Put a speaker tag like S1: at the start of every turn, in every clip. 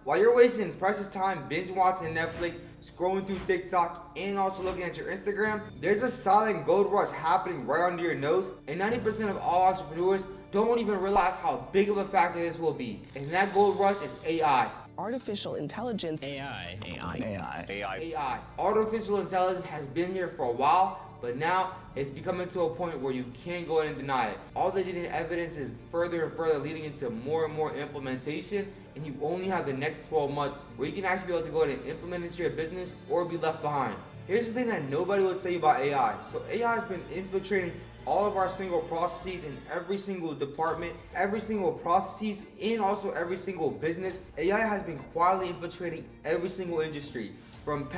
S1: While you're wasting precious time binge watching Netflix, scrolling through TikTok, and also looking at your Instagram, there's a silent gold rush happening right under your nose, and 90% of all entrepreneurs don't even realize how big of a factor this will be. And that gold rush is AI.
S2: Artificial intelligence.
S1: AI. Artificial intelligence has been here for a while, but now it's becoming to a point where you can't go ahead and deny it. All the data evidence is further and further leading into more and more implementation, and you only have the next 12 months where you can actually be able to go ahead and implement it into your business or be left behind. Here's the thing that nobody will tell you about AI. So AI has been infiltrating all of our single processes in every single department, every single processes, and also every single business. AI has been quietly infiltrating every single industry, from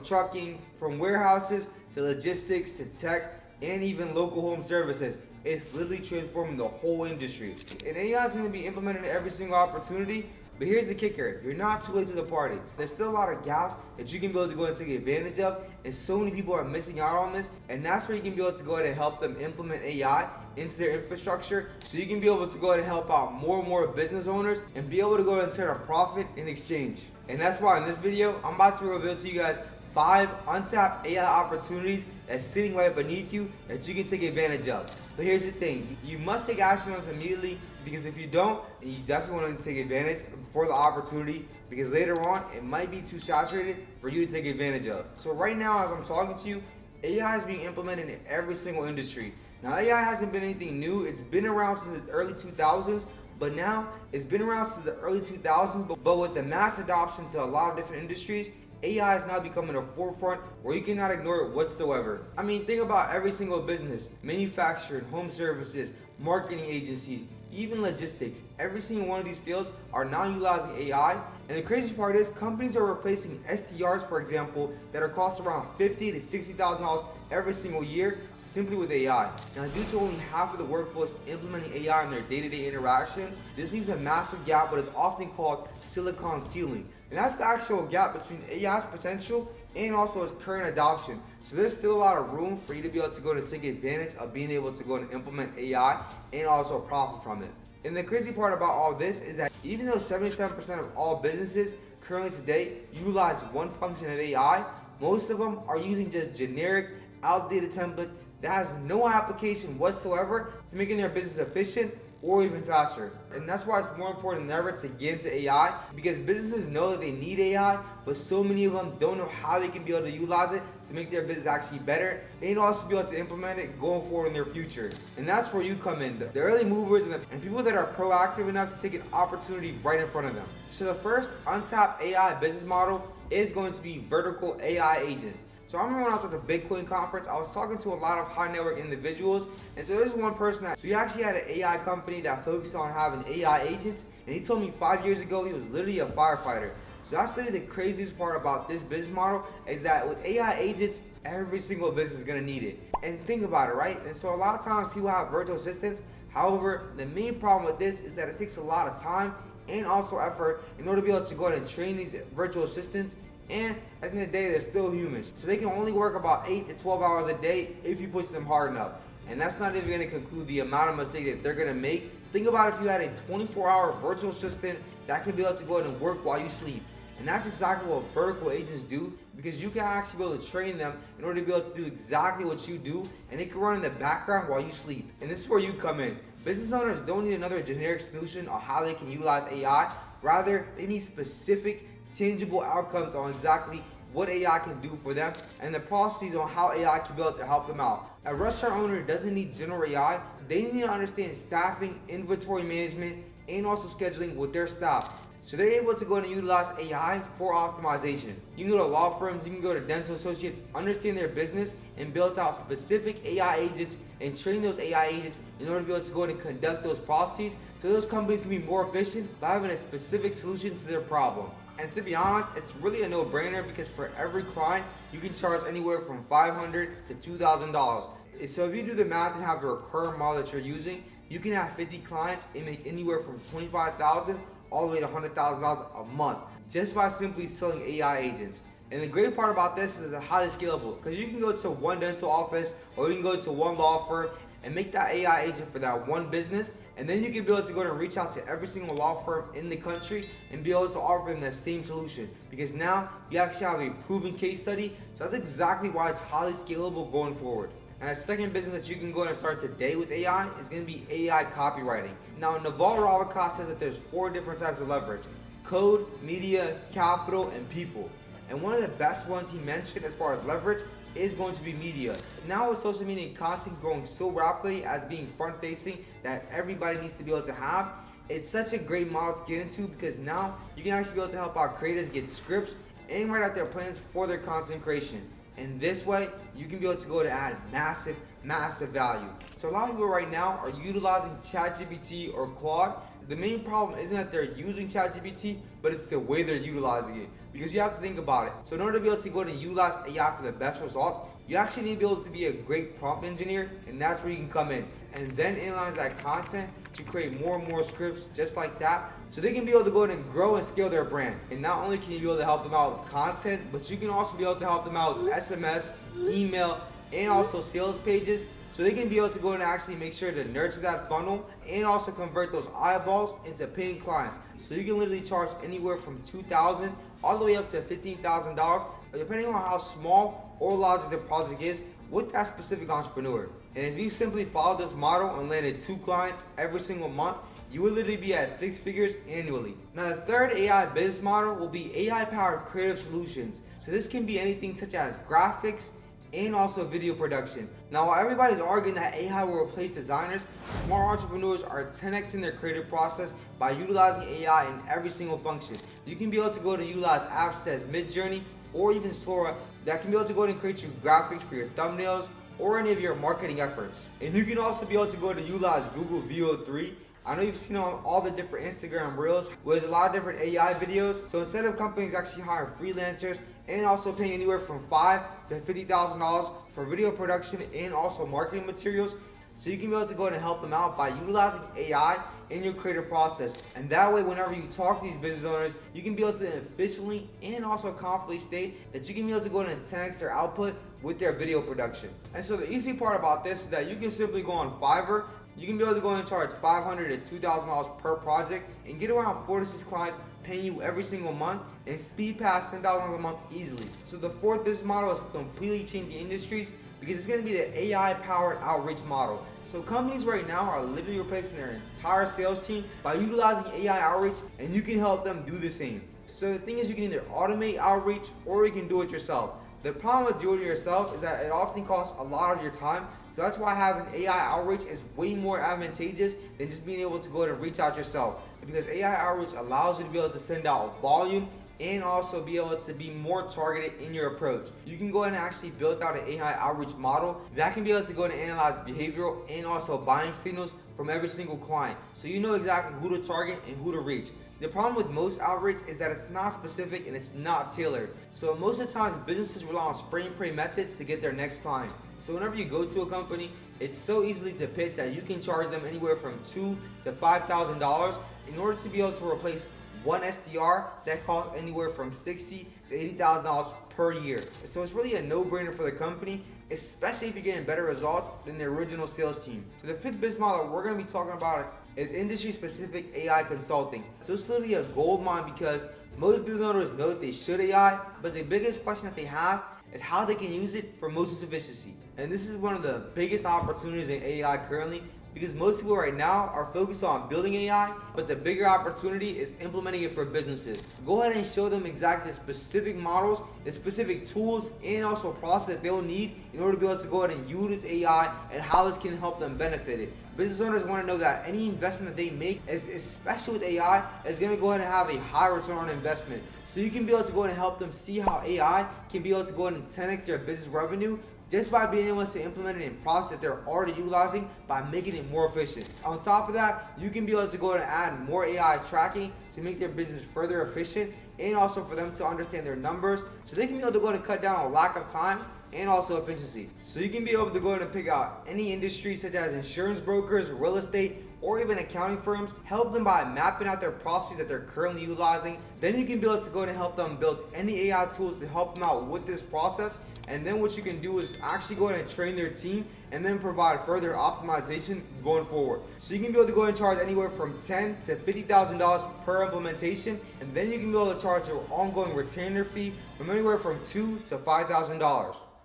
S1: trucking, from warehouses, to logistics, to tech, and even local home services. It's literally transforming the whole industry. And AI is going to be implemented in every single opportunity. But here's the kicker, you're not too late to the party. There's still a lot of gaps that you can be able to go and take advantage of, and so many people are missing out on this, and that's where you can be able to go ahead and help them implement AI into their infrastructure, so you can be able to go ahead and help out more and more business owners and be able to go ahead and turn a profit in exchange. And that's why in this video, I'm about to reveal to you guys 5 untapped AI opportunities that's sitting right beneath you that you can take advantage of. But here's the thing, you must take action on this immediately, because if you don't, then you definitely want to take advantage before the opportunity, because later on it might be too saturated for you to take advantage of. So right now, as I'm talking to you, AI is being implemented in every single industry. Now AI hasn't been anything new, it's been around since the early 2000s, but now it's been around since the early 2000s, but with the mass adoption to a lot of different industries, AI is now becoming a forefront where you cannot ignore it whatsoever. I mean, think about every single business, manufacturing, home services, marketing agencies, even logistics. Every single one of these fields are now utilizing AI. And the crazy part is companies are replacing SDRs, for example, that are cost around $50,000 to $60,000 every single year simply with AI. Now, due to only half of the workforce implementing AI in their day-to-day interactions, this leaves a massive gap, what is often called silicon ceiling. And that's the actual gap between AI's potential and also its current adoption. So there's still a lot of room for you to be able to go and take advantage of being able to go and implement AI and also profit from it. And the crazy part about all this is that even though 77% of all businesses currently today utilize one function of AI, most of them are using just generic, outdated templates that has no application whatsoever to making their business efficient or even faster. And that's why it's more important than ever to get into AI, because businesses know that they need AI, but so many of them don't know how they can be able to utilize it to make their business actually better and also be able to implement it going forward in their future. And that's where you come in, the early movers and people that are proactive enough to take an opportunity right in front of them. So the first untapped AI business model is going to be vertical AI agents. So I remember when I was at the Bitcoin conference, I was talking to a lot of high network individuals, and so there's one person so he actually had an AI company that focused on having AI agents, and he told me 5 years ago he was literally a firefighter. So that's literally the craziest part about this business model, is that with AI agents, every single business is gonna need it. And think about it, right? And so a lot of times people have virtual assistants. However, the main problem with this is that it takes a lot of time and also effort in order to be able to go ahead and train these virtual assistants. And at the end of the day, they're still humans. So they can only work about 8 to 12 hours a day if you push them hard enough. And that's not even gonna conclude the amount of mistakes that they're gonna make. Think about if you had a 24-hour virtual assistant that can be able to go ahead and work while you sleep. And that's exactly what vertical agents do, because you can actually be able to train them in order to be able to do exactly what you do, and it can run in the background while you sleep. And this is where you come in. Business owners don't need another generic solution on how they can utilize AI. Rather, they need specific, tangible outcomes on exactly what AI can do for them and the processes on how AI can be able to help them out. A restaurant owner doesn't need general AI. They need to understand staffing, inventory management, and also scheduling with their staff. So they're able to go and utilize AI for optimization. You can go to law firms, you can go to dental associates, understand their business, and build out specific AI agents and train those AI agents in order to be able to go and conduct those processes so those companies can be more efficient by having a specific solution to their problem. And to be honest, it's really a no-brainer, because for every client, you can charge anywhere from $500 to $2,000. So if you do the math and have a recurring model that you're using, you can have 50 clients and make anywhere from $25,000 all the way to $100,000 a month just by simply selling AI agents. And the great part about this is it's highly scalable, because you can go to one dental office or you can go to one law firm and make that AI agent for that one business, And then you can be able to go and reach out to every single law firm in the country and be able to offer them the same solution, because now you actually have a proven case study. So that's exactly why it's highly scalable going forward. And a second business that you can go and start today with AI is going to be AI copywriting. Now, Naval Ravikant says that there's 4 different types of leverage: code, media, capital, and people. And one of the best ones he mentioned as far as leverage is going to be media. Now with social media and content growing so rapidly as being front facing that everybody needs to be able to have, it's such a great model to get into, because now you can actually be able to help out creators get scripts and write out their plans for their content creation. And this way, you can be able to go to add massive value. So a lot of people right now are utilizing ChatGPT or Claude. The main problem isn't that they're using ChatGPT, but it's the way they're utilizing it. Because you have to think about it. So in order to be able to go and utilize AI for the best results, you actually need to be able to be a great prompt engineer, and that's where you can come in. And then analyze that content to create more and more scripts just like that, so they can be able to go in and grow and scale their brand. And not only can you be able to help them out with content, but you can also be able to help them out with SMS, email, and also sales pages, so they can be able to go and actually make sure to nurture that funnel and also convert those eyeballs into paying clients. So you can literally charge anywhere from $2,000 all the way up to $15,000, depending on how small or large the project is with that specific entrepreneur. And if you simply follow this model and landed 2 clients every single month, you will literally be at 6 figures annually. Now, the third AI business model will be AI-powered creative solutions. So this can be anything such as graphics and also video production. Now, while everybody's arguing that AI will replace designers, smart entrepreneurs are 10xing their creative process by utilizing AI in every single function. You can be able to go to utilize apps such as Midjourney or even Sora that can be able to go and create you graphics for your thumbnails or any of your marketing efforts. And you can also be able to go to utilize Google VO3. I know you've seen on all the different Instagram reels where there's a lot of different AI videos. So instead of companies actually hiring freelancers and also paying anywhere from $5,000 to $50,000 for video production and also marketing materials, so you can be able to go ahead and help them out by utilizing AI in your creative process. And that way, whenever you talk to these business owners, you can be able to efficiently and also confidently state that you can be able to go ahead and 10x their output with their video production. And so the easy part about this is that you can simply go on Fiverr. You can be able to go and charge $500 to $2,000 per project and get around 4 to 6 clients paying you every single month and speed past $10,000 a month easily. So the fourth business model is completely changing industries, because it's going to be the AI-powered outreach model. So companies right now are literally replacing their entire sales team by utilizing AI outreach, and you can help them do the same. So the thing is, you can either automate outreach or you can do it yourself. The problem with doing it yourself is that it often costs a lot of your time. So that's why having AI outreach is way more advantageous than just being able to go and reach out yourself. Because AI outreach allows you to be able to send out volume and also be able to be more targeted in your approach. You can go ahead and actually build out an AI outreach model that can be able to go and analyze behavioral and also buying signals from every single client, so you know exactly who to target and who to reach. The problem with most outreach is that it's not specific and it's not tailored. So most of the time, businesses rely on spray and pray methods to get their next client. So whenever you go to a company, it's so easily to pitch that you can charge them anywhere from $2,000 to $5,000 in order to be able to replace one SDR that costs anywhere from $60,000 to $80,000 per year. So it's really a no-brainer for the company, especially if you're getting better results than the original sales team. So the fifth business model we're going to be talking about is industry-specific AI consulting. So it's literally a gold mine, because most business owners know that they should AI, but the biggest question that they have is how they can use it for most efficiency. And this is one of the biggest opportunities in AI currently, because most people right now are focused on building AI, but the bigger opportunity is implementing it for businesses. Go ahead and show them exactly the specific models, the specific tools, and also process that they'll need in order to be able to go ahead and use AI and how this can help them benefit it. Business owners want to know that any investment that they make, especially with AI, is going to go ahead and have a high return on investment. So you can be able to go ahead and help them see how AI can be able to go ahead and 10x their business revenue just by being able to implement it in process that they're already utilizing by making it more efficient. On top of that, you can be able to go ahead and add more AI tracking to make their business further efficient, and also for them to understand their numbers so they can be able to go ahead and cut down on lack of time and also efficiency. So you can be able to go ahead and pick out any industry such as insurance brokers, real estate, or even accounting firms, help them by mapping out their processes that they're currently utilizing. Then you can be able to go ahead and help them build any AI tools to help them out with this process. And then what you can do is actually go ahead and train their team and then provide further optimization going forward. So you can be able to go and charge anywhere from $10,000 to $50,000 per implementation, and then you can be able to charge your ongoing retainer fee from anywhere from $2,000 to $5,000.